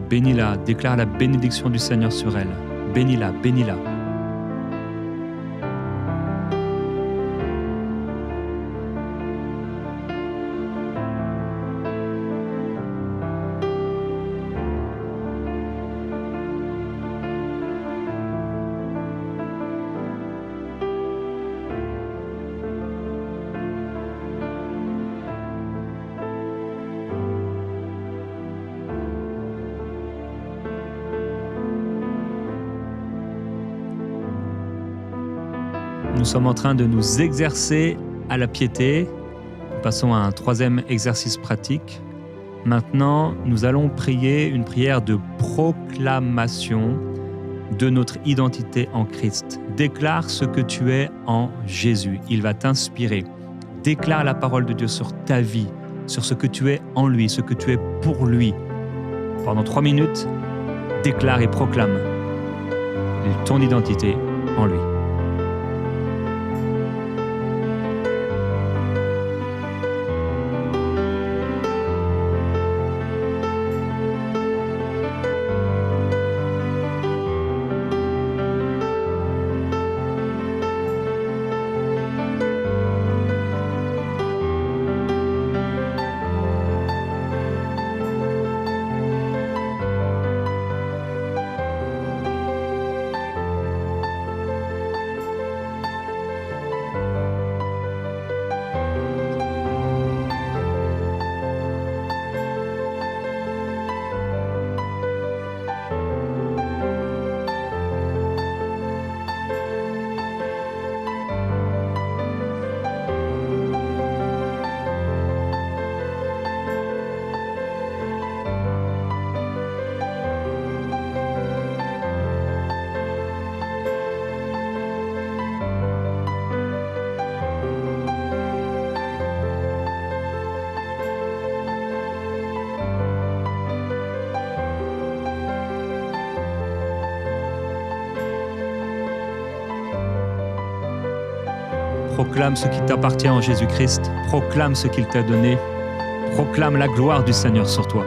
Bénis-la. Déclare la bénédiction du Seigneur sur elle. Bénis-la, bénis-la. Nous sommes en train de nous exercer à la piété. Nous passons à un troisième exercice pratique. Maintenant, nous allons prier une prière de proclamation de notre identité en Christ. Déclare ce que tu es en Jésus. Il va t'inspirer. Déclare la parole de Dieu sur ta vie, sur ce que tu es en lui, ce que tu es pour lui. Pendant 3 minutes, déclare et proclame ton identité en lui. Proclame ce qui t'appartient en Jésus-Christ. Proclame ce qu'il t'a donné. Proclame la gloire du Seigneur sur toi.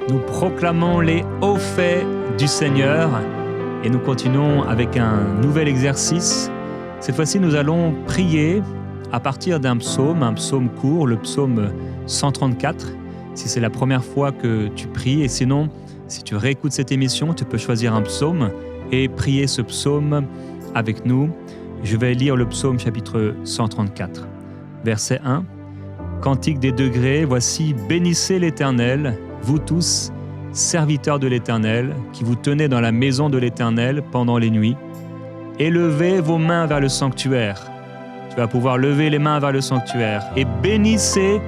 Nous proclamons les hauts faits du Seigneur et nous continuons avec un nouvel exercice. Cette fois-ci, nous allons prier à partir d'un psaume, un psaume court, le psaume 134, si c'est la première fois que tu pries. Et sinon, si tu réécoutes cette émission, tu peux choisir un psaume et prier ce psaume avec nous. Je vais lire le psaume chapitre 134, verset 1. Cantique des degrés, voici, bénissez l'Éternel, vous tous, serviteurs de l'Éternel, qui vous tenez dans la maison de l'Éternel pendant les nuits. Élevez vos mains vers le sanctuaire. Tu vas pouvoir lever les mains vers le sanctuaire. Et bénissez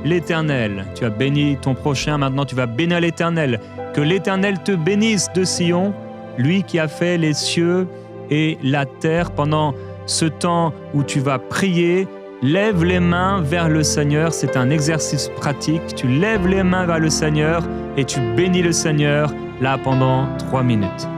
l'Éternel. Tu as béni ton prochain, maintenant tu vas bénir l'Éternel. Que l'Éternel te bénisse de Sion, lui qui a fait les cieux et la terre. Pendant ce temps où tu vas prier, lève les mains vers le Seigneur, c'est un exercice pratique. Tu lèves les mains vers le Seigneur et tu bénis le Seigneur là pendant 3 minutes.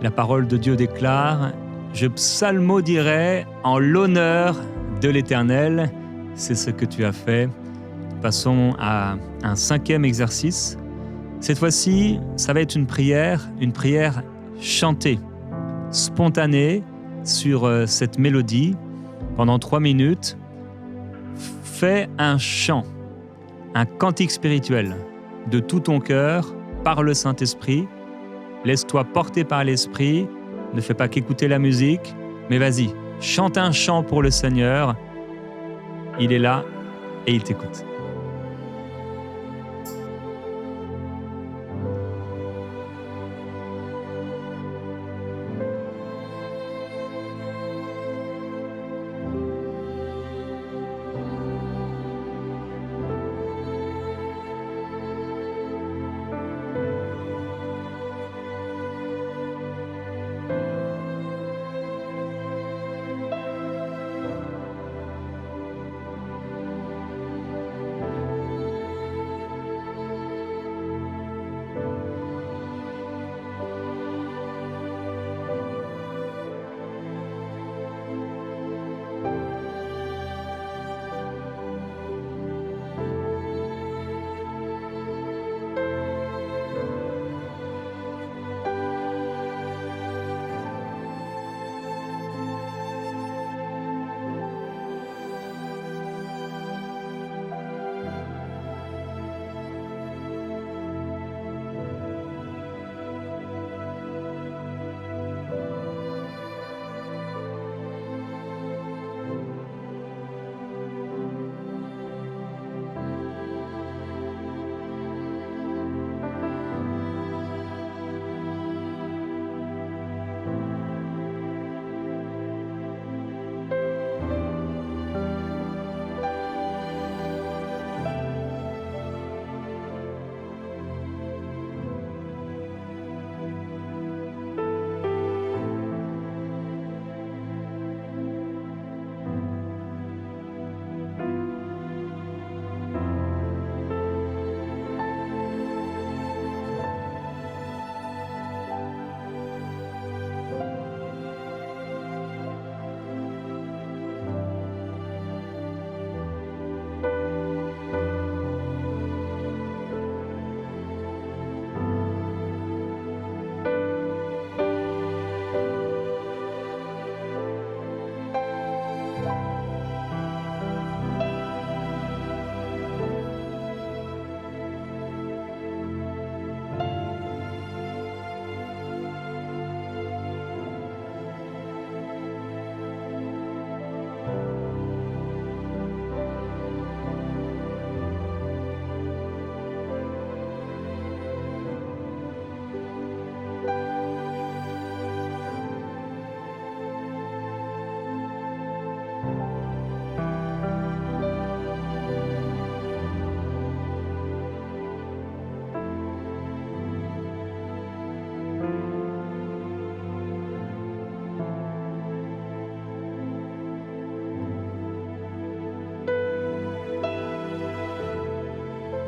La parole de Dieu déclare « Je psalmodierai en l'honneur de l'Éternel ». C'est ce que tu as fait. Passons à un 5e exercice. Cette fois-ci, ça va être une prière chantée, spontanée sur cette mélodie. Pendant 3 minutes, fais un chant, un cantique spirituel de tout ton cœur par le Saint-Esprit. Laisse-toi porter par l'Esprit. Ne fais pas qu'écouter la musique, mais vas-y, chante un chant pour le Seigneur. Il est là et il t'écoute.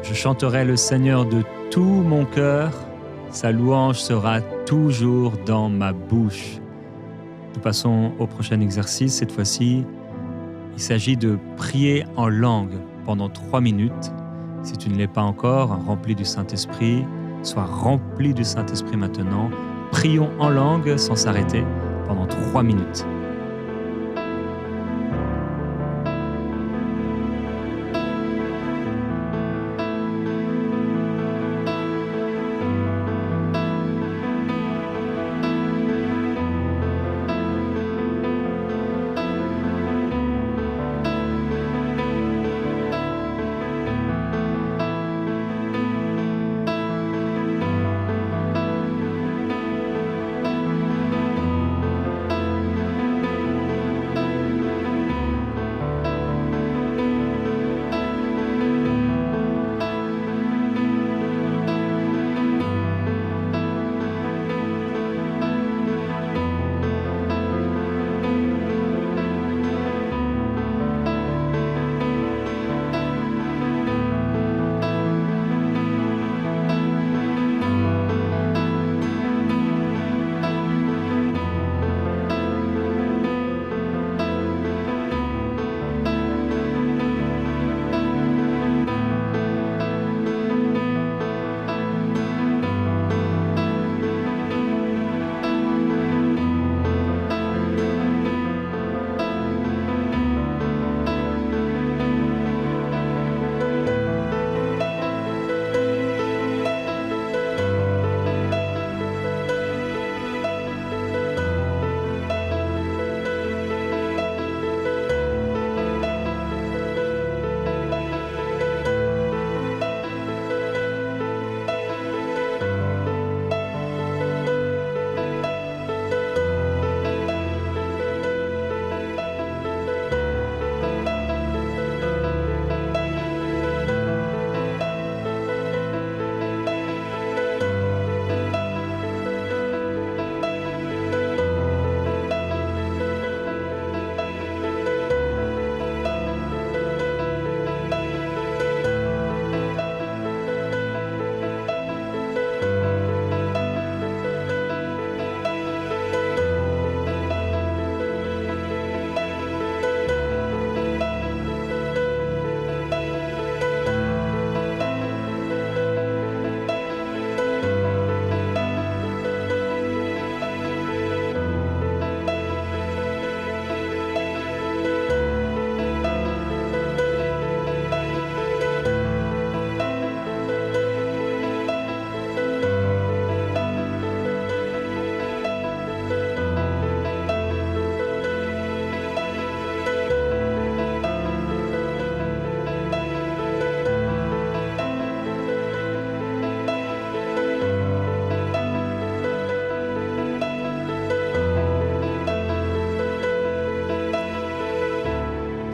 Je chanterai le Seigneur de tout mon cœur, sa louange sera toujours dans ma bouche. Nous passons au prochain exercice. Cette fois-ci, il s'agit de prier en langue pendant 3 minutes. Si tu ne l'es pas encore, rempli du Saint-Esprit, sois rempli du Saint-Esprit maintenant. Prions en langue sans s'arrêter pendant 3 minutes.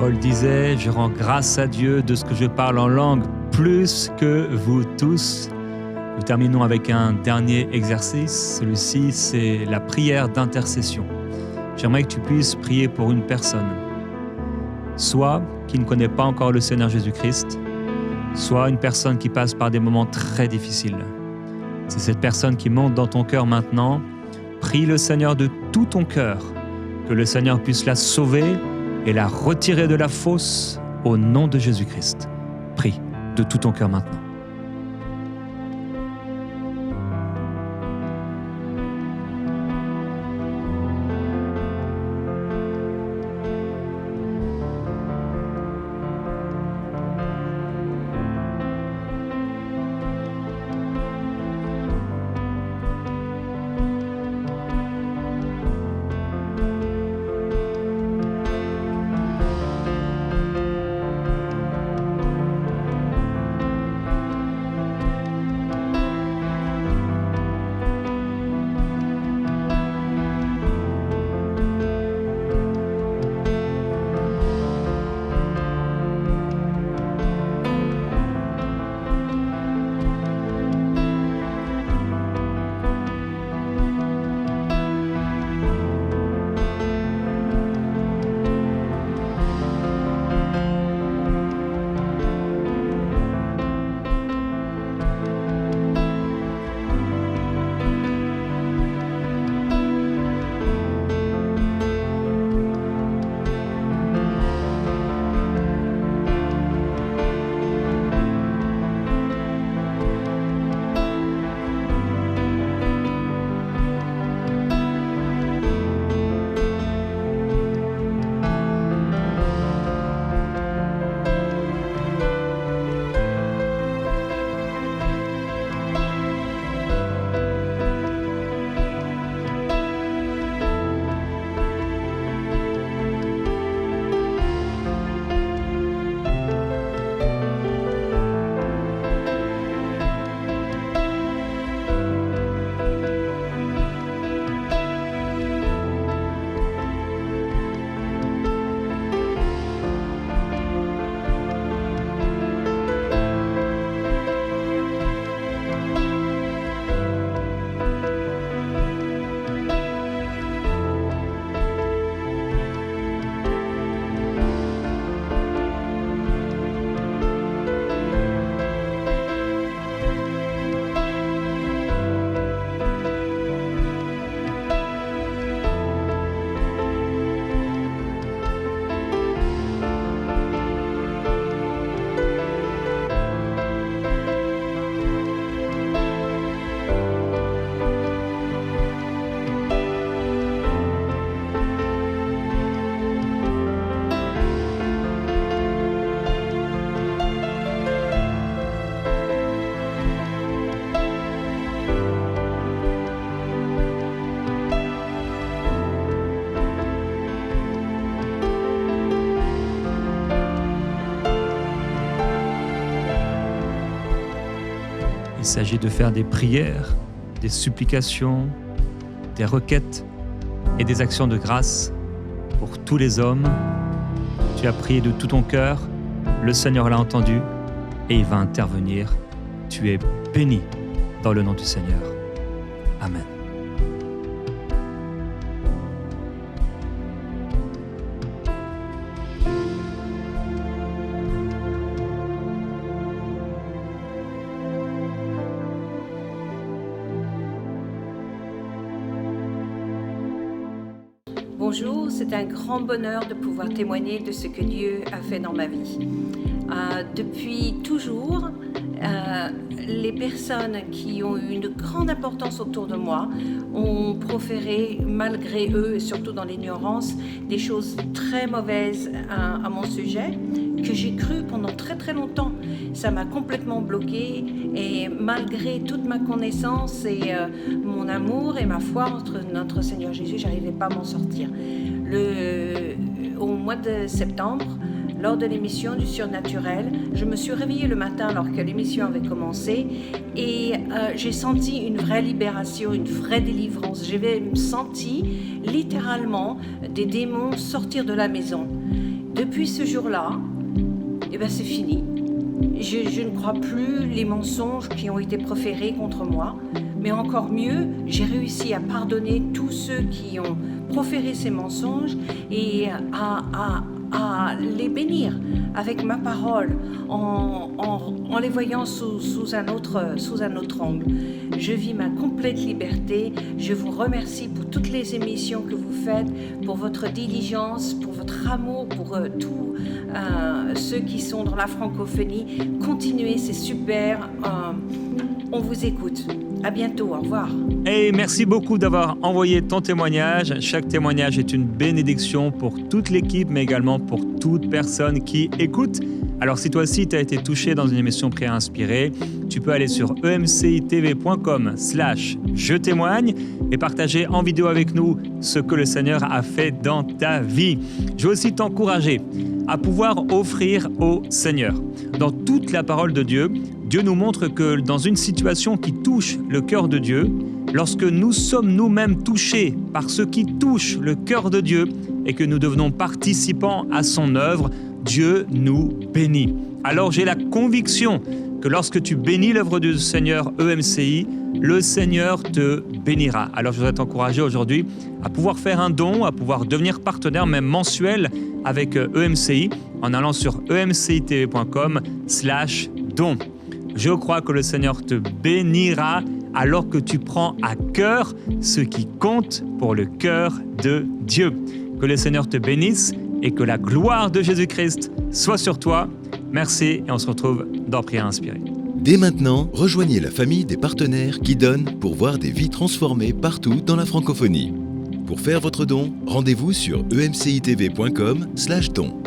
Paul disait, je rends grâce à Dieu de ce que je parle en langue plus que vous tous. Nous terminons avec un dernier exercice. Celui-ci, c'est la prière d'intercession. J'aimerais que tu puisses prier pour une personne, soit qui ne connaît pas encore le Seigneur Jésus-Christ, soit une personne qui passe par des moments très difficiles. C'est cette personne qui monte dans ton cœur maintenant. Prie le Seigneur de tout ton cœur, que le Seigneur puisse la sauver et la retirer de la fosse au nom de Jésus-Christ. Prie de tout ton cœur maintenant. Il s'agit de faire des prières, des supplications, des requêtes et des actions de grâce pour tous les hommes. Tu as prié de tout ton cœur, le Seigneur l'a entendu et il va intervenir. Tu es béni dans le nom du Seigneur. Amen. Bonjour, c'est un grand bonheur de pouvoir témoigner de ce que Dieu a fait dans ma vie. Depuis toujours, les personnes qui ont eu une grande importance autour de moi ont proféré, malgré eux, et surtout dans l'ignorance, des choses très mauvaises à mon sujet, que j'ai cru pendant très très longtemps. Ça m'a complètement bloquée et malgré toute ma connaissance et mon amour et ma foi entre notre Seigneur Jésus, j'arrivais pas à m'en sortir. Au mois de septembre, lors de l'émission du Surnaturel, je me suis réveillée le matin alors que l'émission avait commencé et j'ai senti une vraie libération, une vraie délivrance. J'ai senti littéralement des démons sortir de la maison. depuis ce jour-là, c'est fini. Je ne crois plus les mensonges qui ont été proférés contre moi, mais encore mieux, j'ai réussi à pardonner tous ceux qui ont proféré ces mensonges et à les bénir avec ma parole en les voyant sous un autre angle. Je vis ma complète liberté. Je vous remercie pour toutes les émissions que vous faites, pour votre diligence, pour votre amour, pour tous ceux qui sont dans la francophonie. Continuez, c'est super. On vous écoute. À bientôt, au revoir. Et merci beaucoup d'avoir envoyé ton témoignage. Chaque témoignage est une bénédiction pour toute l'équipe, mais également pour toute personne qui écoute. Alors si toi aussi tu as été touché dans une émission Prière Inspirée, tu peux aller sur emcitv.com/je témoigne et partager en vidéo avec nous ce que le Seigneur a fait dans ta vie. Je veux aussi t'encourager à pouvoir offrir au Seigneur. Dans toute la parole de Dieu, Dieu nous montre que dans une situation qui touche le cœur de Dieu, lorsque nous sommes nous-mêmes touchés par ce qui touche le cœur de Dieu et que nous devenons participants à son œuvre, Dieu nous bénit. Alors j'ai la conviction que lorsque tu bénis l'œuvre du Seigneur EMCI, le Seigneur te bénira. Alors je voudrais t'encourager aujourd'hui à pouvoir faire un don, à pouvoir devenir partenaire même mensuel avec EMCI en allant sur emcitv.com/don. Je crois que le Seigneur te bénira alors que tu prends à cœur ce qui compte pour le cœur de Dieu. Que le Seigneur te bénisse et que la gloire de Jésus-Christ soit sur toi. Merci et on se retrouve dans Prière Inspirée. Dès maintenant, rejoignez la famille des partenaires qui donnent pour voir des vies transformées partout dans la francophonie. Pour faire votre don, rendez-vous sur emcitv.com/don.